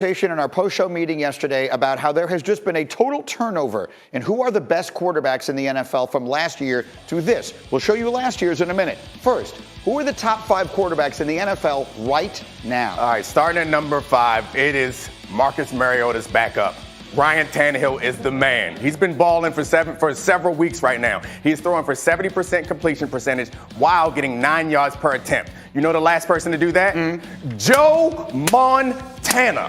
In our post-show meeting yesterday about how there has just been a total turnover in who are the best quarterbacks in the NFL from last year to this. We'll show you last year's in a minute. First, who are the top 5 quarterbacks in the NFL right now? All right, starting at number 5, it is Marcus Mariota's backup. Ryan Tannehill is the man. He's been balling for several weeks right now. He's throwing for 70% completion percentage while getting 9 yards per attempt. You know the last person to do that? Joe Montana.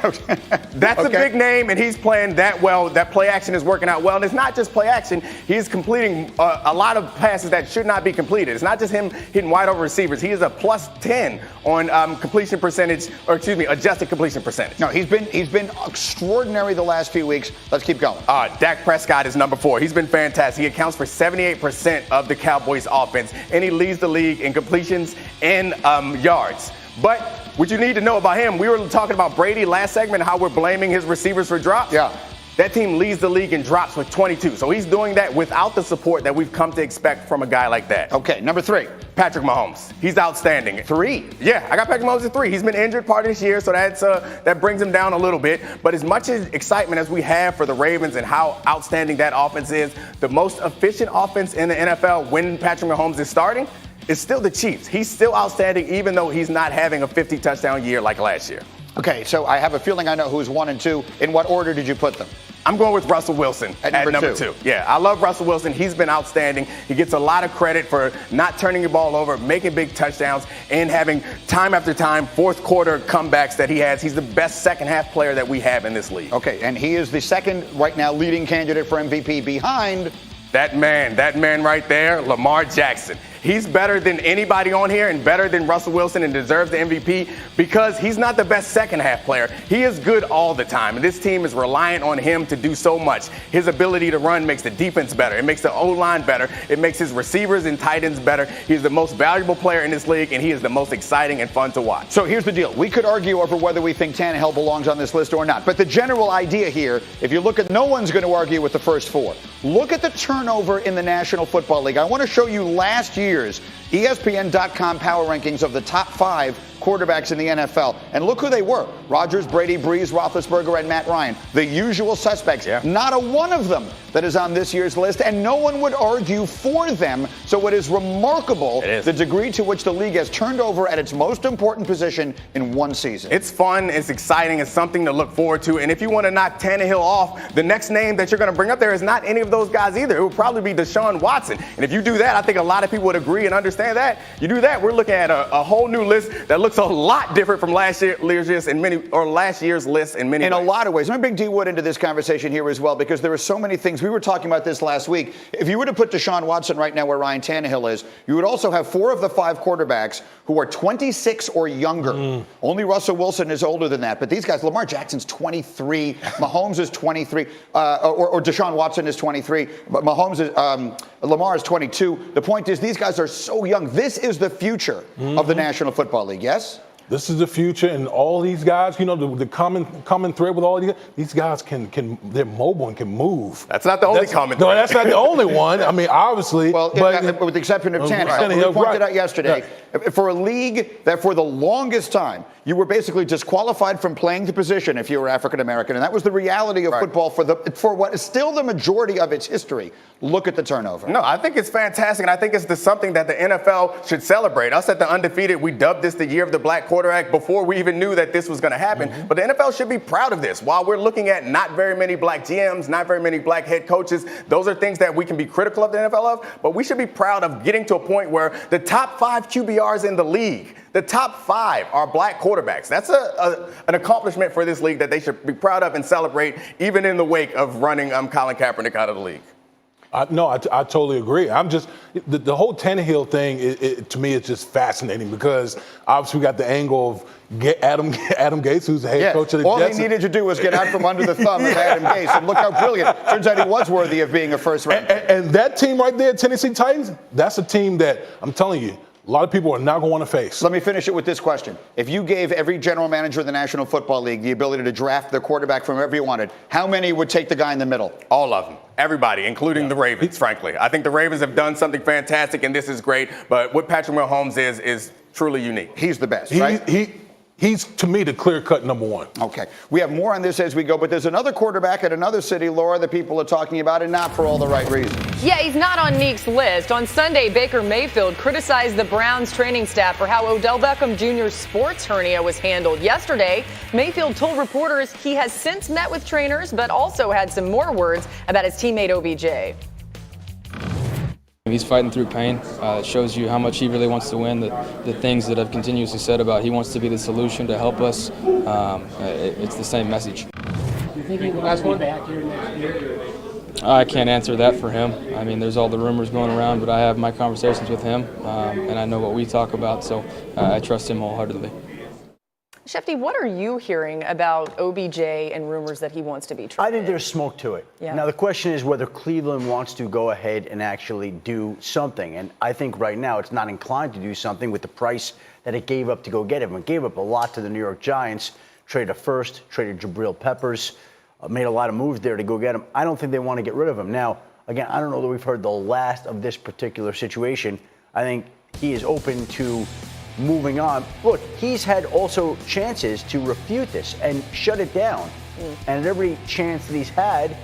That's a big name, and he's playing that well. That play action is working out well. And it's not just play action. He's completing a lot of passes that should not be completed. It's not just him hitting wide open receivers. He is a plus 10 on completion percentage, or excuse me, adjusted completion percentage. No, he's been extraordinary the last few weeks. Let's keep going. Dak Prescott is number 4. He's been fantastic. He accounts for 78% of the Cowboys' offense, and he leads the league in completions and yards. But what you need to know about him, we were talking about Brady last segment, how we're blaming his receivers for drops. Yeah. That team leads the league in drops with 22. So he's doing that without the support that we've come to expect from a guy like that. Okay, number 3. Patrick Mahomes. He's outstanding. 3? Yeah, I got Patrick Mahomes at 3. He's been injured part of this year, so that brings him down a little bit. But as much excitement as we have for the Ravens and how outstanding that offense is, the most efficient offense in the NFL when Patrick Mahomes is starting is still the Chiefs. He's still outstanding, even though he's not having a 50-touchdown year like last year. Okay, so I have a feeling I know who's 1 and 2. In what order did you put them? I'm going with Russell Wilson at number 2. Yeah, I love Russell Wilson. He's been outstanding. He gets a lot of credit for not turning the ball over, making big touchdowns, and having time after time fourth quarter comebacks that he has. He's the best second half player that we have in this league. Okay, and he is the second right now leading candidate for MVP behind that man right there, Lamar Jackson. He's better than anybody on here and better than Russell Wilson and deserves the MVP because he's not the best second half player. He is good all the time, and this team is reliant on him to do so much. His ability to run makes the defense better. It makes the O-line better. It makes his receivers and tight ends better. He's the most valuable player in this league, and he is the most exciting and fun to watch. So here's the deal. We could argue over whether we think Tannehill belongs on this list or not, but the general idea here, if you look at, no one's going to argue with the first 4. Look at the turnover in the National Football League. I want to show you last year's ESPN.com power rankings of the top 5 quarterbacks in the NFL. And look who they were. Rodgers, Brady, Brees, Roethlisberger, and Matt Ryan. The usual suspects. Yeah. Not a one of them that is on this year's list, and no one would argue for them. So it is remarkable the degree to which the league has turned over at its most important position in one season. It's fun. It's exciting. It's something to look forward to. And if you want to knock Tannehill off, the next name that you're going to bring up there is not any of those guys either. It would probably be Deshaun Watson. And if you do that, I think a lot of people would agree and understand that. You do that, we're looking at a whole new list that looks a lot different from last year's list in many ways. In a lot of ways. Let me bring D. Wood into this conversation here as well, because there are so many things. We were talking about this last week. If you were to put Deshaun Watson right now where Ryan Tannehill is, you would also have 4 of the 5 quarterbacks who are 26 or younger. Only Russell Wilson is older than that. But these guys, Lamar Jackson's 23, Mahomes is 23, or Deshaun Watson is 23, but Lamar is 22. The point is, these guys are so young. This is the future of the National Football League, yes? This is the future, and all these guys, you know, the common thread with all these guys they're mobile and can move. That's not the only common thread. No, that's not the only one. I mean, obviously. Well, with the exception of Tannehill, we pointed out yesterday, for a league that for the longest time, you were basically disqualified from playing the position if you were African American, and that was the reality of football for what is still the majority of its history. Look at the turnover. No, I think it's fantastic, and I think it's something that the NFL should celebrate. Us at the Undefeated, we dubbed this the year of the black quarterback before we even knew that this was going to happen. But the NFL should be proud of this. While we're looking at not very many black GMs, not very many black head coaches, those are things that we can be critical of the NFL of, but we should be proud of getting to a point where the top 5 QBRs in the league, the top 5 are black quarterbacks. That's an accomplishment for this league that they should be proud of and celebrate, even in the wake of running Colin Kaepernick out of the league. I totally agree. I'm just the whole Tannehill thing. To me, it's just fascinating because obviously we got the angle of Adam Gase, who's the head coach of the Jets. All he needed to do was get out from under the thumb of Adam Gase, and look how brilliant. Turns out he was worthy of being a first round. And that team right there, Tennessee Titans, that's a team that I'm telling you, a lot of people are not going to want to face. Let me finish it with this question. If you gave every general manager in the National Football League the ability to draft their quarterback from wherever you wanted, how many would take the guy in the middle? All of them. Everybody, including the Ravens, frankly. I think the Ravens have done something fantastic, and this is great. But what Patrick Mahomes is truly unique. He's the best, right? he's, to me, the clear-cut number one. Okay. We have more on this as we go, but there's another quarterback at another city, Laura, that people are talking about, and not for all the right reasons. Yeah, he's not on Neek's list. On Sunday, Baker Mayfield criticized the Browns training staff for how Odell Beckham Jr.'s sports hernia was handled. Yesterday, Mayfield told reporters he has since met with trainers, but also had some more words about his teammate OBJ. He's fighting through pain. It shows you how much he really wants to win. The things that I've continuously said about he wants to be the solution to help us. It's the same message. Do you think he will be back here next year? I can't answer that for him. I mean, there's all the rumors going around, but I have my conversations with him, and I know what we talk about, so I trust him wholeheartedly. Schefter, what are you hearing about OBJ and rumors that he wants to be traded? I think there's smoke to it. Yeah. Now, the question is whether Cleveland wants to go ahead and actually do something. And I think right now it's not inclined to do something with the price that it gave up to go get him. It gave up a lot to the New York Giants, traded a first, traded Jabril Peppers, made a lot of moves there to go get him. I don't think they want to get rid of him. Now, again, I don't know that we've heard the last of this particular situation. I think he is open to moving on. Look, he's had also chances to refute this and shut it down. And every chance that he's had,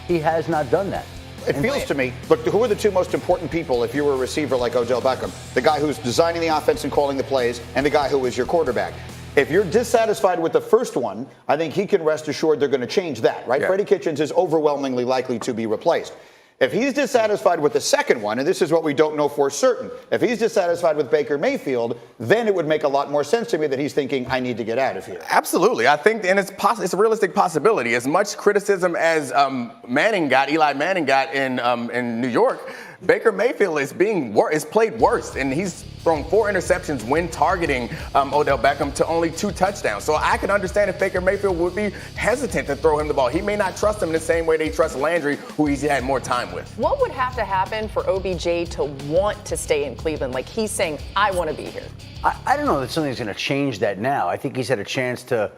he has not done that. It feels to me, look, who are the two most important people if you were a receiver like Odell Beckham? The guy who's designing the offense and calling the plays, and the guy who is your quarterback. If you're dissatisfied with the first one, I think he can rest assured they're going to change that, right? Yeah. Freddie Kitchens is overwhelmingly likely to be replaced. If he's dissatisfied with the second one, and this is what we don't know for certain, if he's dissatisfied with Baker Mayfield, then it would make a lot more sense to me that he's thinking, I need to get out of here. Absolutely. I think, and it's a realistic possibility. As much criticism as Eli Manning got in New York, Baker Mayfield is played worse, and he's thrown 4 interceptions when targeting Odell Beckham to only 2 touchdowns. So I can understand if Baker Mayfield would be hesitant to throw him the ball. He may not trust him in the same way they trust Landry, who he's had more time with. What would have to happen for OBJ to want to stay in Cleveland? Like he's saying, I want to be here. I don't know that something's going to change that now. I think he's had a chance to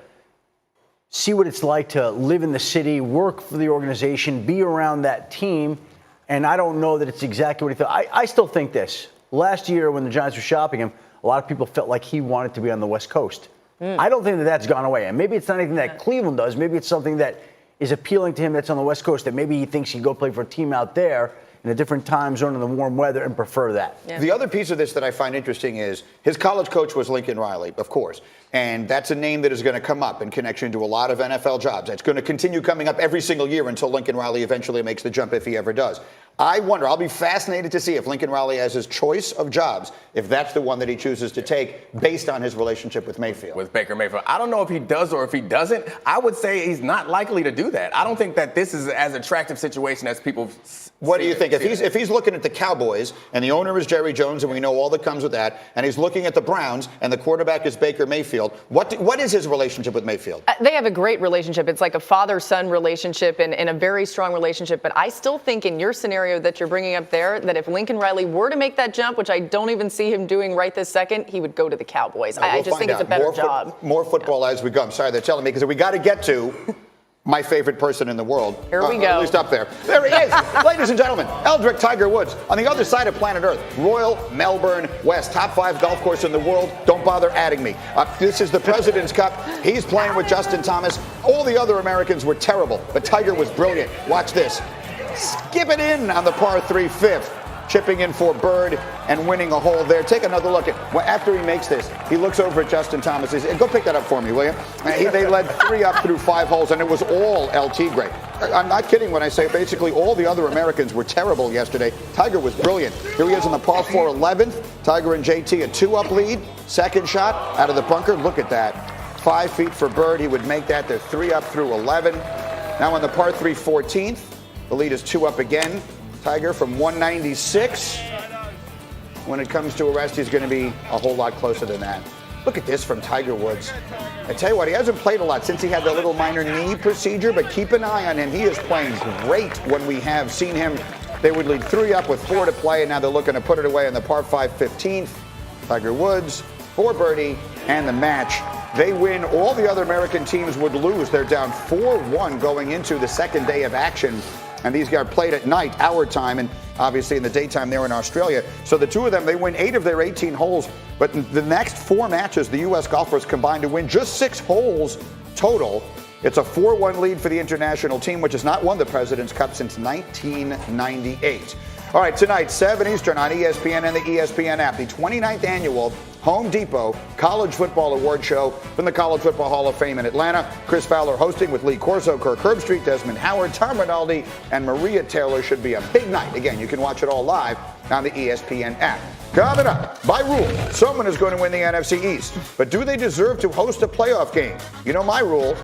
see what it's like to live in the city, work for the organization, be around that team. And I don't know that it's exactly what he thought. I still think this. Last year when the Giants were shopping him, a lot of people felt like he wanted to be on the West Coast. I don't think that that's gone away. And maybe it's not anything that Cleveland does. Maybe it's something that is appealing to him that's on the West Coast, that maybe he thinks he'd go play for a team out there in a different time zone in the warm weather and prefer that. Yeah. The other piece of this that I find interesting is his college coach was Lincoln Riley, of course. And that's a name that is going to come up in connection to a lot of NFL jobs. It's going to continue coming up every single year until Lincoln Riley eventually makes the jump, if he ever does. I wonder, I'll be fascinated to see if Lincoln Riley has his choice of jobs, if that's the one that he chooses to take based on his relationship with Mayfield. With Baker Mayfield. I don't know if he does or if he doesn't. I would say he's not likely to do that. I don't think that this is as attractive situation as people. What do you think? If he's looking at the Cowboys and the owner is Jerry Jones and we know all that comes with that, and he's looking at the Browns and the quarterback is Baker Mayfield, what is his relationship with Mayfield? They have a great relationship. It's like a father-son relationship and a very strong relationship. But I still think in your scenario that you're bringing up there, that if Lincoln Riley were to make that jump, which I don't even see him doing right this second, he would go to the Cowboys. I just think it's a better job. More football as we go. I'm sorry, they're telling me because we got to get to my favorite person in the world. Here we go. At least up there. There he is. Ladies and gentlemen, Eldrick Tiger Woods on the other side of planet Earth. Royal Melbourne West, top 5 golf course in the world. Don't bother adding me. This is the President's Cup. He's playing with Justin Thomas. All the other Americans were terrible, but Tiger was brilliant. Watch this. Skip it in on the par 3 fifth. Chipping in for Bird and winning a hole there. Take another look at after he makes this. He looks over at Justin Thomas. Go pick that up for me, will you? They led 3 up through 5 holes, and it was all LT grade. I'm not kidding when I say basically all the other Americans were terrible yesterday. Tiger was brilliant. Here he is in the par 4 11th. Tiger and JT a 2-up lead. Second shot out of the bunker. Look at that. 5 feet for Bird. He would make that. They're 3 up through 11. Now on the par 3 14th. The lead is 2 up again. Tiger from 196. When it comes to a rest, he's going to be a whole lot closer than that. Look at this from Tiger Woods. I tell you what, he hasn't played a lot since he had the little minor knee procedure, but keep an eye on him. He is playing great when we have seen him. They would lead 3 up with 4 to play, and now they're looking to put it away on the par 5 15th. Tiger Woods, 4 birdie, and the match. They win. All the other American teams would lose. They're down 4-1 going into the second day of action. And these guys played at night, our time. And obviously in the daytime there in Australia. So the two of them, they win 8 of their 18 holes. But in the next 4 matches, the U.S. golfers combined to win just 6 holes total. It's a 4-1 lead for the international team, which has not won the President's Cup since 1998. All right, tonight, 7 Eastern on ESPN and the ESPN app, the 29th annual Home Depot College Football Award Show from the College Football Hall of Fame in Atlanta. Chris Fowler hosting with Lee Corso, Kirk Herbstreit, Desmond Howard, Tom Rinaldi, and Maria Taylor. Should be a big night. Again, you can watch it all live on the ESPN app. Coming up, by rule, someone is going to win the NFC East. But do they deserve to host a playoff game? You know my rule.